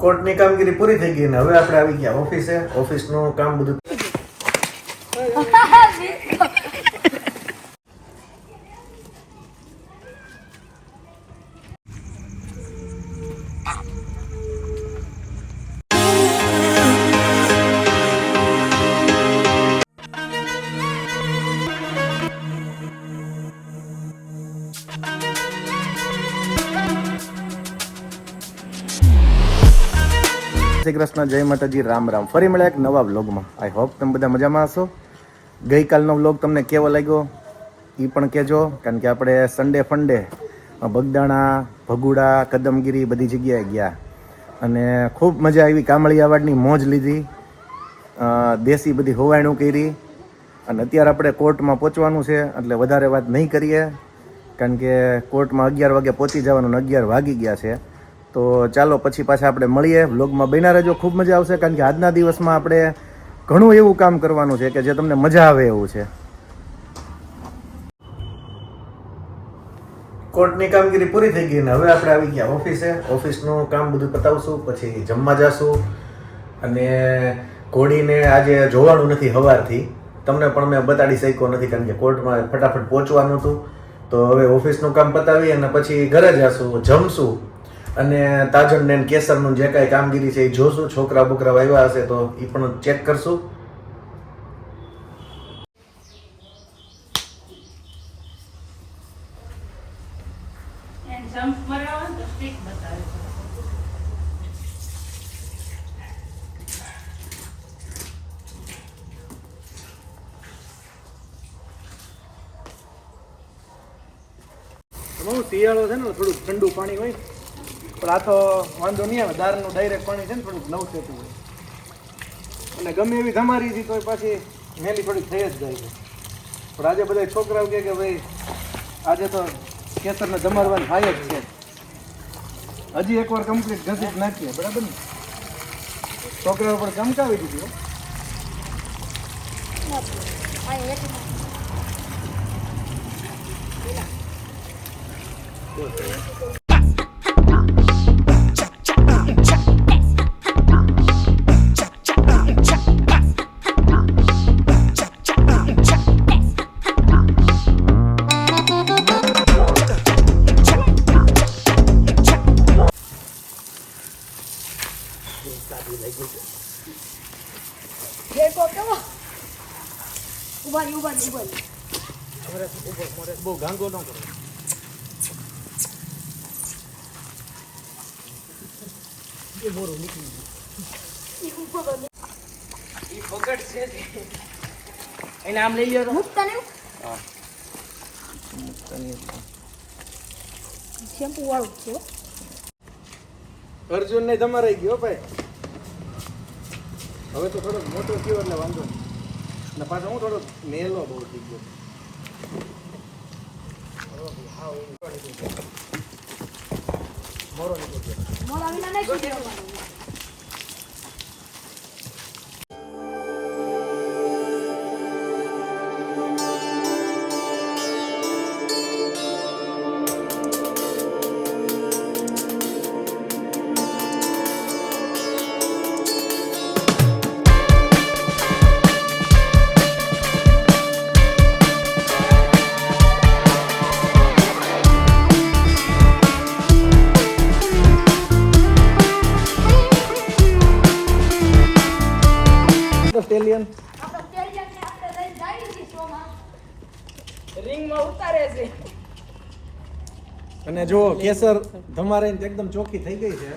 કોર્ટની કામગીરી પૂરી થઈ ગઈ ને હવે આપણે આવી ગયા ઓફિસે. ઓફિસનું કામ બધું શ્રી કૃષ્ણ, જય માતાજી, રામ રામ. ફરી મળ્યા એક નવા વ્લોગમાં. આઈ હોપ તમે બધા મજામાં હશો. ગઈકાલનો વ્લોગ તમને કેવો લાગ્યો એ પણ કહેજો, કારણ કે આપણે સન્ડે ફંડે બગદાણા, ભગુડા, કદમગીરી બધી જગ્યાએ ગયા અને ખૂબ મજા આવી. કામળિયાવાડની મોજ લીધી, દેશી બધી હોવાયણું કરી અને અત્યારે આપણે કોર્ટમાં પહોંચવાનું છે, એટલે વધારે વાત નહીં કરીએ કારણ કે કોર્ટમાં 11 વાગે પહોંચી જવાનું અને 11 વાગી ગયા છે. તો ચાલો પછી પાછા આપણે મળીએ. વ્લોગમાં બન્યા રહેજો, ખૂબ મજા આવશે કારણ કે આજના દિવસમાં આપણે ઘણું એવું કામ કરવાનું છે કે જે તમને મજા આવે એવું છે. કોર્ટની કામગીરી પૂરી થઈ ગઈ ને હવે આપણે આવી ગયા ઓફિસે. ઓફિસનું કામ બધું પતાવશું, પછી જમવા જશું. અને ઘોડીને આજે જોવાનું નથી સવારથી, તમને પણ મેં બતાડી શક્યો નથી કારણ કે કોર્ટમાં ફટાફટ પહોંચવાનું હતું. તો હવે ઓફિસનું કામ પતાવી અને પછી ઘરે જશું, જમશું અને તાજન ને કેસરનું જે કાંઈ કામગીરી છે એ જોશું. છોકરા બોકરા આવ્યા હશે તો એ પણ ચેક કરશું. શિયાળો છે ને થોડુંક ઠંડુ પાણી હોય પણ આ તો વાંધો નહીં આવે. દાળનું ડાયરેક્ટ પાણી છે ને થોડુંક નવ થતું હોય અને ગમે એવી ધમારી હતી તો પાછી મેલી થોડીક થઈ જ જાય છે. પણ આજે બધા છોકરાઓ કહે કે ભાઈ આજે તો કેસરને ધમારવાનું થાય જ છે. હજી એકવાર કમ્પ્લીટ ઘસી જ નાખીએ, બરાબર ને? છોકરાઓ પણ ચમકાવી દીધી. બહુ ગાંગો ન કરો. મોરું નીકળી ગયું. ઈ પકડ છે એને આમ લઈ લ્યો. મુક્તા ને હા મુક્તા ને શેમ્પુ વાળું છે. અર્જુન ને તમારે ગયો ભાઈ. હવે તો થોડો મોટો થયો એટલે વાંધો નહીં. અને પાછો હું થોડો મેલો બહુ થઈ ગયો. મોરો નીકળ્યો. મોરા વિના નહીં કરવાનું. અને જો કેસર તમારે એકદમ ચોખ્ખી થઈ ગઈ છે.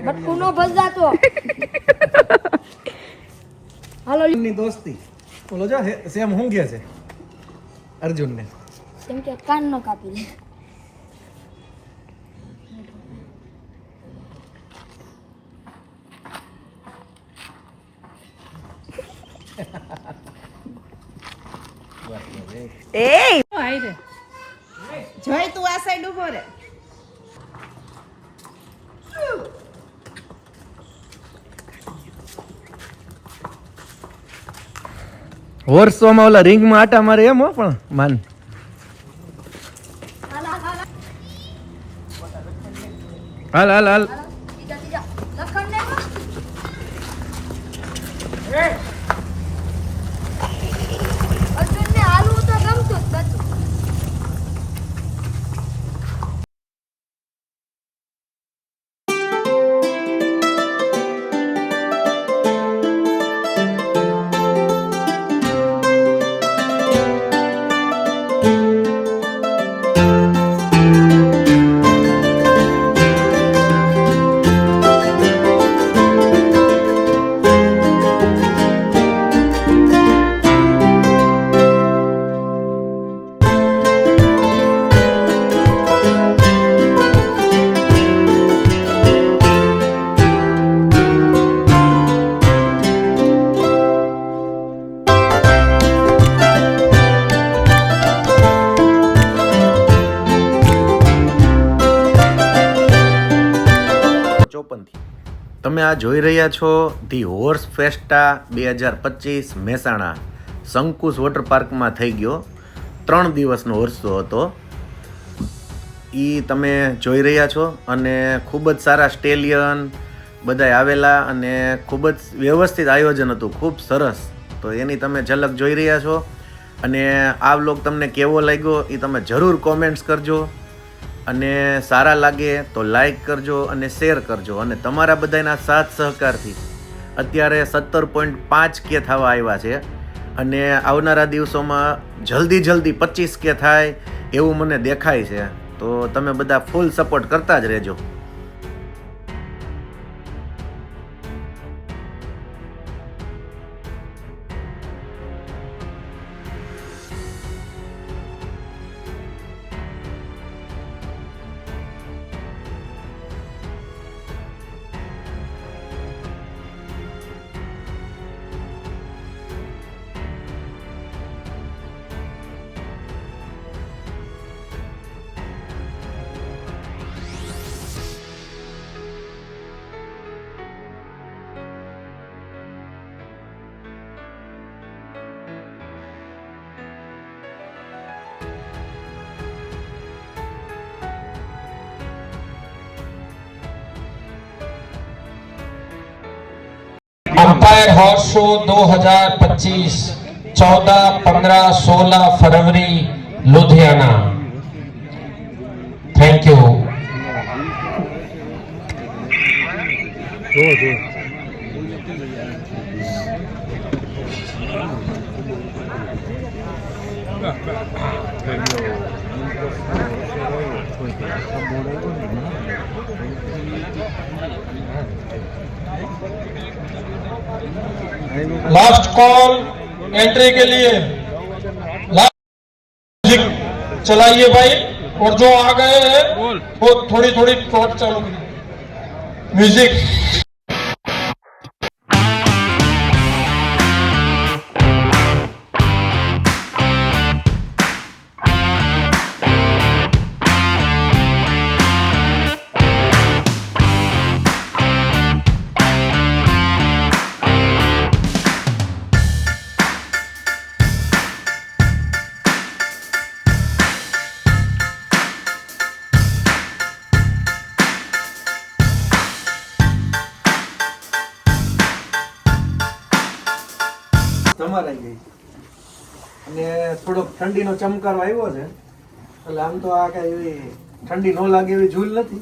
બટકુનો બજાતો હાલો ની દોસ્તી બોલો જો સેમ હું ગયા છે અર્જુન ને કેમ કે કાન નો કાપી લે. એ જોઈ તું આ સાઈડ ઉભો રે. વર્ષોમાં ઓલા રિંગમાં આટા મારે એમ હો પણ માન હાલ હાલ હાલ તમે આ જોઈ રહ્યા છો the horse ફેસ્ટા 2025 Mehsana Shankus water પાર્કમાં થઈ ગયો 3 દિવસનો હોર્સો હતો એ તમે જોઈ રહ્યા છો અને ખૂબ જ સારા સ્ટેલિયન બધાય આવેલા અને ખૂબ જ વ્યવસ્થિત આયોજન હતું, ખૂબ સરસ. તો એની તમે ઝલક જોઈ રહ્યા છો અને આ વ્લોગ તમને કેવો લાગ્યો એ તમે જરૂર કોમેન્ટ્સ કરજો અને સારા લાગે તો લાઈક કરજો અને શેર કરજો અને તમારા બધાના સાથ સહકારથી અત્યારે 17.5K થવા આવ્યા છે અને આવનારા દિવસોમાં જલ્દી 25K થાય એવું મને દેખાય છે. તો તમે બધા ફૂલ સપોર્ટ કરતા જ રહેજો. Umpire horse show 2025 14, 15, 16 February Ludhiana. Thank you. Last call entry के लिए म्यूजिक चलाइए भाई और जो आ गए हैं वो थोड़ी थोड़ी टॉर्च चालू करिए. म्यूजिक. ધમારાઈ ગઈ અને થોડોક ઠંડીનો ચમકારો આવ્યો છે એટલે આમ તો આ કઈ એવી ઠંડી ન લાગે એવી ઝૂલ નથી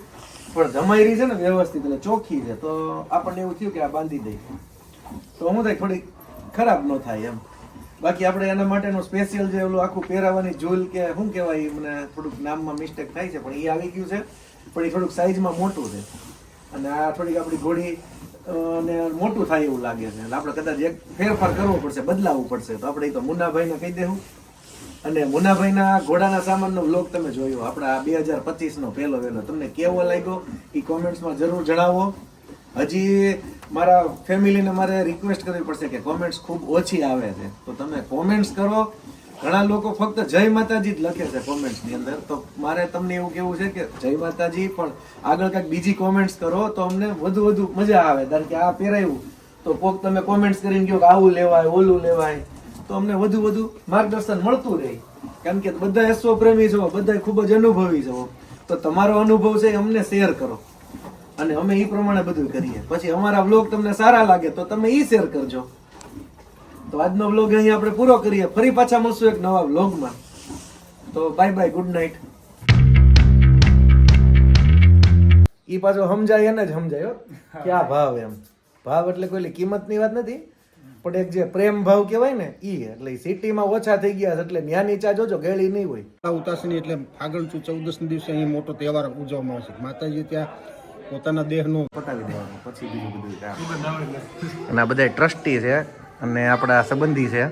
પણ જમાઈ રહી છે ને વ્યવસ્થિત એટલે ચોખ્ખી છે તો આપણને એવું થયું કે આ બાંધી દઈ તો હું થાય થોડી ખરાબ ન થાય એમ. બાકી આપણે એના માટેનું સ્પેશિયલ જે ઓલું આખું પહેરાવાની ઝૂલ કે શું કહેવાય મને થોડુંક નામમાં મિસ્ટેક થાય છે પણ એ આવી ગયું છે પણ એ થોડુંક સાઈઝમાં મોટું છે અને આ થોડીક આપણી ઘોડી અને મોટું થાય એવું લાગે છે એટલે આપણે કદાચ એક ફેરફાર કરવો પડશે, બદલાવવું પડશે. તો આપણે તો મુન્નાભાઈને કહી દેવું અને મુન્નાભાઈના ઘોડાના સામાનનો વ્લોગ તમે જોયો આપણા 2025નો પહેલો વહેલો તમને કેવો લાગ્યો એ કોમેન્ટ્સમાં જરૂર જણાવો. હજી મારા ફેમિલીને મારે રિક્વેસ્ટ કરવી પડશે કે કોમેન્ટ્સ ખૂબ ઓછી આવે છે તો તમે કોમેન્ટ્સ કરો. ઘણા લોકો ફક્ત જય માતાજી જ લખે છે કોમેન્ટ્સની અંદર તો મારે તમને એવું કેવું છે કે જય માતાજી પણ આગળ કંઈક બીજી કોમેન્ટ્સ કરો તો અમને વધુ મજા આવે. કારણ કે આ પહેરાયું તો કોક તમે કોમેન્ટ્સ કરીને કહો કે આવું લેવાય ઓલું લેવાય તો અમને વધુ માર્ગદર્શન મળતું રહે. કારણ કે બધા એસો પ્રેમી છો, બધા ખૂબ જ અનુભવી છો તો તમારો અનુભવ છે અમને શેર કરો. અને અમે એ પ્રમાણે બધું કરીએ. પછી અમારા વ્લોગ તમને સારા લાગે તો તમે ઈ શેર કરજો. તો આજનો વ્લોગ અહીં આપણે પૂરો કરીએ. ફરી પાછા મળશું એક નવા વ્લોગમાં. તો બાય બાય, ગુડ નાઇટ. ઈ પાછો સમજાય એને જ સમજાય હો. ક્યાં ભાવ એમ. ભાવ એટલે કોઈ કિંમતની વાત નથી, પણ એક જે પ્રેમ ભાવ કહેવાય ને ઈ. એટલે સિટીમાં ઓછા થઈ ગયા છે એટલે ન્યા નીચા જોજો ગેળી નહીં હોય. ઉતાસની એટલે ફાગણ 14 દિવસે અહીં મોટો તહેવાર ઉજવવામાં આવે છે. માતાજી ત્યાં પોતાના દેહનું પતાવી દેવાનું, પછી બીજું બધું કામ. અને આ બધા ટ્રસ્ટી છે અને આપણા સંબંધી છે.